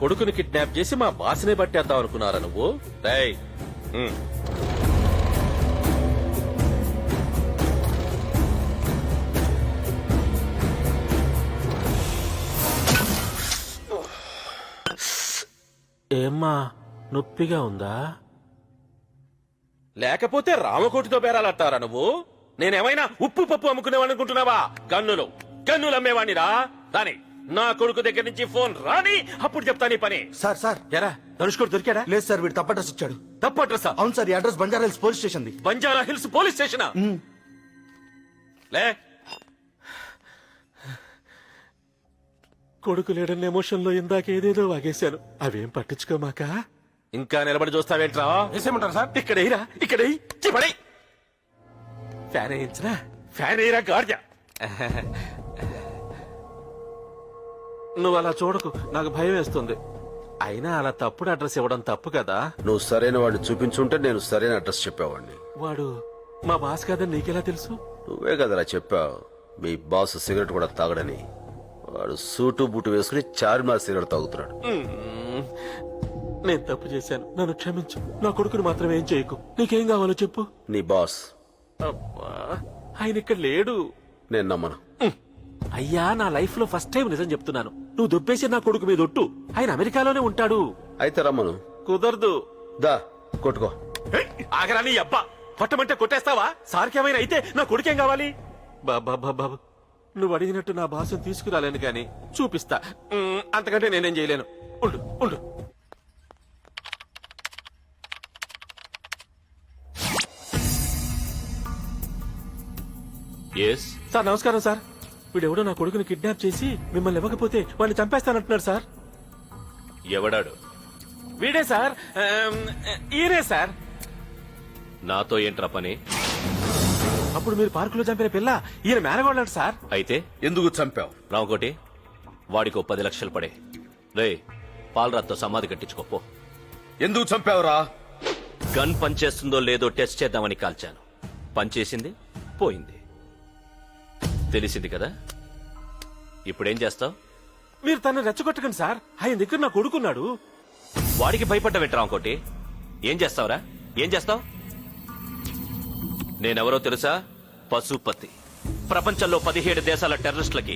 కొడుకుని కిడ్నాప్ చేసి మా బాస్నే పట్టేద్దాం అనుకున్నారా నువ్వు? రేయ్, ఏమ్మా నొప్పిగా ఉందా? లేకపోతే రామకోటితో బేరాలంటారా నువ్వు? నేనేమైనా ఉప్పు పప్పు అమ్ముకునేవాడిని అనుకుంటున్నావా? గన్నులు అమ్మేవాణ్ణిరా. రాని నా కొడుకు దగ్గర నుంచి ఫోన్ రాని, అప్పుడు చెప్తా నీ పని. సార్ ఎరా ధనుష్కోడు దొరికాడా? లేదు సార్, వీడు తప్పు అడ్రస్ ఇచ్చాడు. తప్పు అడ్రస్? అవును సార్, ఈ address Banjara Hills police station. Banjara Hills police స్టేషనా? లే, కొడుకు లేడన్న ఎమోషన్ లో ఇందాక ఏదేదో వాగేశాను. అవేం పట్టించుకోమాక. ఇంకా నిలబడి చూస్తావేంట్రా? వేసేయమంటారు సార్? ఇక్కడ ఫ్యాన్ వేయించరా? ఫ్యాన్ వేయరా గార్జా. నువ్వు అలా చూడకు, నాకు భయం వేస్తుంది. అయినా అలా తప్పుడు అడ్రస్ ఇవ్వడం తప్పు కదా. నువ్వు సరైన వాడిని చూపించుంటే నేను సరైన అడ్రస్ చెప్పేవాడిని. వాడు మా బాస్ కాదని నీకెలా తెలుసు? నువ్వే కదరా చెప్పావు మీ బాస్ సిగరెట్ కూడా తాగడని. వాడు సూటు బూటు వేసుకుని చార్మినార్ సిగరెట్ తాగుతున్నాడు. నేను తప్పు చేశాను, నన్ను క్షమించు. నా కొడుకుని మాత్రం ఏం చేయకు. నీకేం కావాలో చెప్పు. నీ బాస్ ఆయన ఇక్కడ లేడు. నేను నమ్మను. అయ్యా, నా లైఫ్ లో ఫస్ట్ టైం నిజం చెప్తున్నాను. నువ్వు దొబ్బేసి నా కొడుకు మీద ఒట్టు. ఆయన అమెరికాలోనే ఉంటాడు. అయితే రమ్మను. కుదరదు. దా కొట్టుకో. ఆగరా నీ అబ్బా. కొట్టమంటే కొట్టేస్తావా? సార్కేమైనా అయితే నా కొడుకేం కావాలి? బాబా, నువ్వు అడిగినట్టు నా భాషను తీసుకురాలేను గాని చూపిస్తా. అంతకంటే నేనేం చేయలేను. ఉండు. సార్ నమస్కారం సార్. వీడెవడో నా కొడుకుని కిడ్నాప్ చేసి మిమ్మల్ని ఇవ్వకపోతే వాడిని చంపేస్తానంటున్నాడు సార్. ఎవడాడు? వీడే సార్. ఈయనే సార్. నాతో ఏంట్రా పని? అప్పుడు మీరు పార్కులో చంపిన పిల్ల ఈయన మేనగోళ్ళంట సార్. అయితే ఎందుకు చంపావు? రామకోటి, వాడికో 10 లక్షలు పడే. రే, పాలరాత్తో సమాధి కట్టించుకోపో. ఎందుకు చంపావురా? గన్ పనిచేస్తుందో లేదో టెస్ట్ చేద్దామని కాల్చాను. పనిచేసింది, పోయింది. తెలిసింది కదా. ఇప్పుడేం చేస్తావు? మీరు తను రెచ్చగొట్టకండి సార్. ఆయన దగ్గర నా కొడుకున్నాడు. వాడికి భయపడ్డవేంటి రామకోటి? ఏం చేస్తావురా? ఏం చేస్తావు? నేనెవరో తెలుసా? పశుపతి. ప్రపంచంలో 17 దేశాల టెర్రరిస్టులకి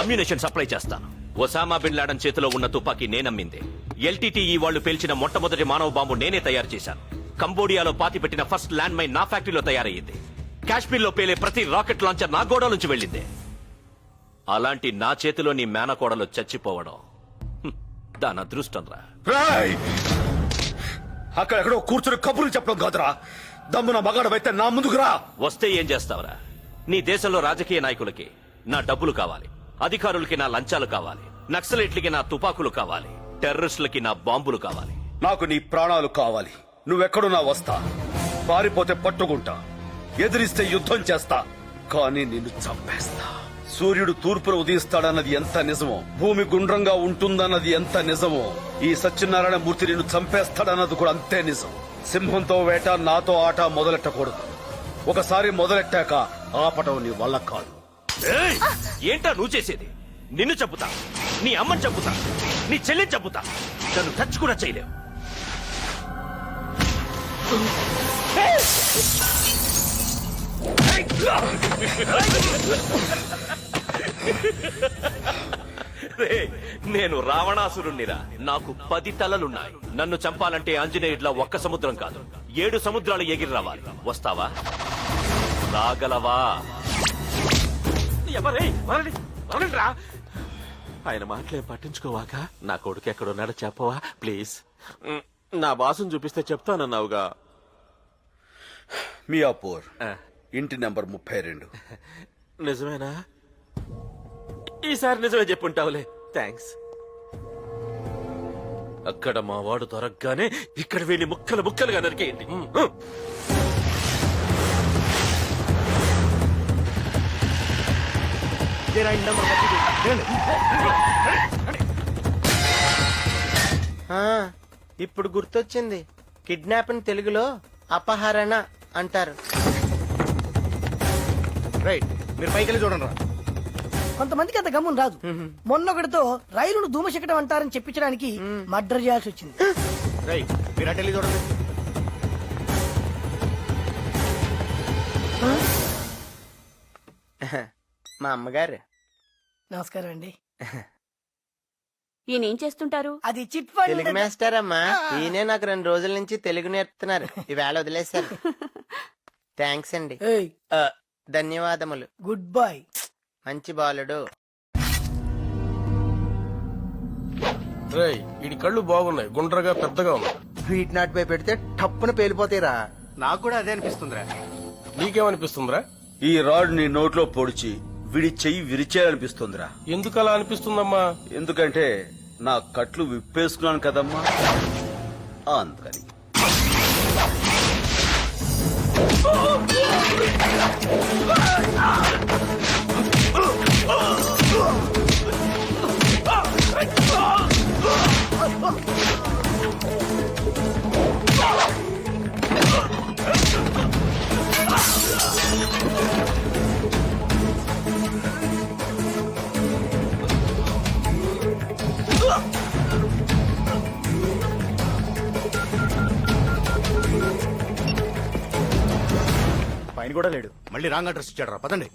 అమ్యునేషన్ సప్లై చేస్తాను. ఒసామా బిన్ లాడెన్ చేతిలో ఉన్న తుపాకీ నేనమ్మింది. ఎల్టీటీఈ వాళ్లు పేల్చిన మొట్టమొదటి మానవ బాంబు నేనే తయారు చేశాను. కంబోడియాలో పాతిపెట్టిన ఫస్ట్ ల్యాండ్ మైన్ నా ఫ్యాక్టరీలో తయారయ్యింది. కాశ్మీర్ లో పేలే ప్రతి రాకెట్ లాంచర్ నా గోడ నుంచి వెళ్ళింది. అలాంటి నా చేతిలో నీ మేనకోడలు చచ్చిపోవడం దాని అదృష్టం రా. అక్కడెక్కడో కూర్చుని కబుర్లు చెప్పడం కాదురా. దమ్మున మగాడవైతే నా ముందుకు రా. వస్తే ఏం చేస్తావురా? నీ దేశంలో రాజకీయ నాయకులకి నా డబ్బులు కావాలి, అధికారులకి నా లంచాలు కావాలి, నక్సలైట్లకి నా తుపాకులు కావాలి, టెర్రరిస్టులకి నా బాంబులు కావాలి. నాకు నీ ప్రాణాలు కావాలి. నువ్వెక్కడున్నా వస్తా. పారిపోతే పట్టుకుంటా, ఎదిరిస్తే యుద్ధం చేస్తా, కానీ నిన్ను చంపేస్తా. సూర్యుడు తూర్పున ఉదయిస్తాడన్నది ఎంత నిజమో, భూమి గుండ్రంగా ఉంటుందన్నది ఎంత నిజమో, ఈ సత్యనారాయణ మూర్తి నిన్ను చంపేస్తాడన్నది కూడా అంతే నిజం. సింహంతో వేట, నాతో ఆట మొదలెట్టకూడదు. ఒకసారి మొదలెట్టాక ఆపటం నీ వల్ల కాదు. ఏంటా నువ్వు చేసేది? నిన్ను చంపుతా, నీ అమ్మని చంపుతా, నీ చెల్లిని చంపుతా. నన్ను టచ్ కూడా చేయలేవు. నేను రావణాసురుణ్ణిరా. నాకు 10 తలలున్నాయి. నన్ను చంపాలంటే ఆంజనేయుడిలా ఒక్క సముద్రం కాదు, 7 సముద్రాలు ఎగిరి రావాలి. వస్తావా? రాగలవా? ఆయన మాటలేం పట్టించుకోవాక నా కొడుకు ఎక్కడున్నాడో చెప్పవా ప్లీజ్. నా బాసును చూపిస్తే చెప్తానన్నావుగా. మియాపూర్, ఇంటి నెంబర్ 32. నిజమేనా? ఈసారి నిజమే చెప్పుంటావులే. థ్యాంక్స్. అక్కడ మా వాడు దొరకగానే ఇక్కడ వీళ్ళని ముక్కలుగా నరికేయండి. ఇప్పుడు గుర్తొచ్చింది. కిడ్నాప్ అని తెలుగులో అపహరణ అంటారు. రైట్, మీరు పైకి వెళ్ళి చూడండి రా. కొంతమందికి అంత గమ్మున రాదు. మొన్నొకటితో రైలును ధూమశకటం అంటారని చెప్పించడానికి మర్డర్ చేయాల్సి వచ్చింది. మా అమ్మగారు నమస్కారం అండి. ఈయనేం చేస్తుంటారు? అది చిట్ ఫండ్. తెలుగు మాస్టర్ అమ్మా. ఈయనే నాకు 2 రోజుల నుంచి తెలుగు నేర్పుతున్నారు. ఈవేళ వదిలేశారు. థ్యాంక్స్ అండి. ఏయ్, ధన్యవాదములు. Good boy. మంచి బాలుడు. రేయ్ ఇడి కళ్ళు బాగున్నాయి, గుండ్రగా పెద్దగా ఉన్నాయి. స్వీట్ నాట్ పై పెడితే టప్పున పేలిపోతాయిరా. నాకు కూడా అదే అనిపిస్తుందిరా. నీకేమనిపిస్తుందిరా? ఈ రాడ్ నీ నోట్లో పొడిచి విడి చెయ్యి విరిచేయాలనిపిస్తుందిరా. ఎందుకు అలా అనిపిస్తుందమ్మా? ఎందుకంటే నా కట్లు విప్పేసుకున్నాను కదమ్మా, అందుకని. పైన కూడా లేడు, మళ్ళీ రాంగ్ అడ్రస్ ఇచ్చాడు రా. పదండి.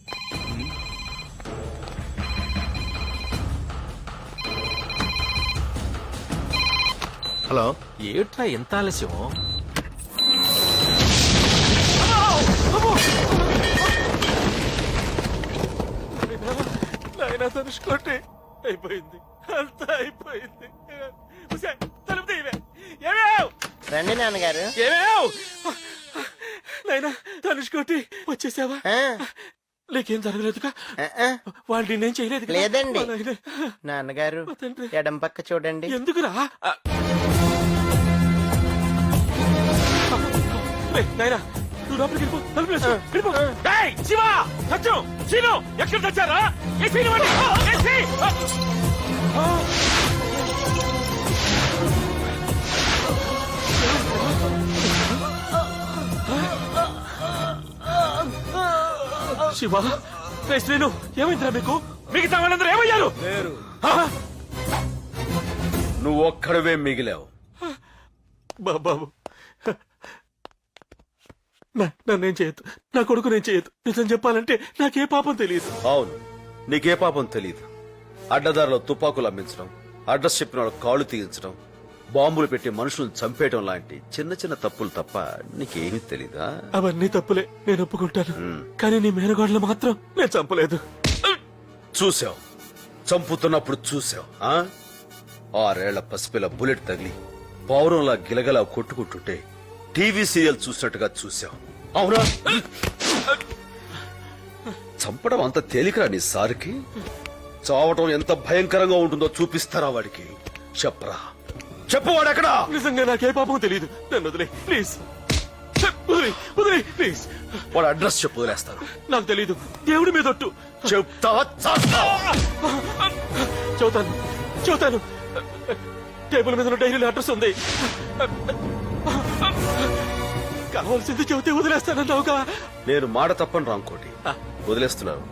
హలో, ఏట్రా ఎంత ఆలస్యం? నాయనా తనుచుకోండి, అయిపోయింది, అంతా అయిపోయింది. ఉసేయ్, తలుపు తీయవే. ఏమేవ్? రండి నాన్నగారు. ఏమేవ్? నాయనా తనుచుకోండి, వచ్చేసావా? ఆ, నీకేం జరగలేదుగా? ఆ, ఆ. వాళ్ళు నేనేం చేయలేదు కదా? లేదండి. మా నాయనా. నాన్నగారు మా తండ్రి. ఎడం పక్క చూడండి. ఎందుకురా? నాయనా నువ్వు లోపలికి వెళ్ళిపో, తలుపు వేసుకో, వెళ్ళిపో. ఏయ్, శివ, సత్యం, శీను, ఎక్కడ తెచ్చారా? ఏ శీను వాడి? ఏ శీ? శివ, రే శ్రీను, ఏమైందిరా మీకు? మిగతా వాళ్ళందరూ ఏమయ్యారు? ఆ? నువ్వు ఒక్కడవే మిగిలావు. బాబు, నన్నేం చేయొద్దు, నా కొడుకు నేను చేయొద్దు. నిజం చెప్పాలంటే నాకే పాపం తెలియదు. అవును, నీకే పాపం తెలీదు. అడ్డదారిలో తుపాకులు అమ్మించడం, అడ్రస్ చెప్పిన వాళ్ళ కాళ్ళు తీయించడం, బాంబులు పెట్టి మనుషులను చంపేయడం లాంటి చిన్న చిన్న తప్పులు తప్ప నీకేమీ తెలీదా? అవన్నీ తప్పులే, నేను ఒప్పుకుంటాను. కానీ నీ మేనగాడులు మాత్రం నేను చంపలేదు. చూసావు, చంపుతున్నప్పుడు చూసావు. 6 ఏళ్ల పసిపిల్ల బుల్లెట్ తగిలి పౌరంలా గిలగలా కొట్టుకుంటుంటే టీవీ సీరియల్ చూసినట్టుగా చూసావు. అవునా? చంపడం అంత తేలికరా నీ సారికి? చావటం ఎంత భయంకరంగా ఉంటుందో చూపిస్తారా వాడికి? చెప్పరా, చెప్పు, వాడెక్కడా? నిజంగా నాకే పాపం తెలియదు. నన్ను వదిలే ప్లీజ్, వదిలే ప్లీజ్. వాడు అడ్రస్ చెప్పు, వదిలేస్తాను. నాకు తెలీదు, దేవుడి మీద ఒట్టు. చెప్తావా చేస్తావా? చూతాను. టేబుల్ మీద ఉన్న డైరీలో అడ్రస్ ఉంది. కావాల్సింది చెబితే వదిలేస్తానన్నావుగా. నేను మాట తప్పని రాంకోటి, వదిలేస్తున్నాను.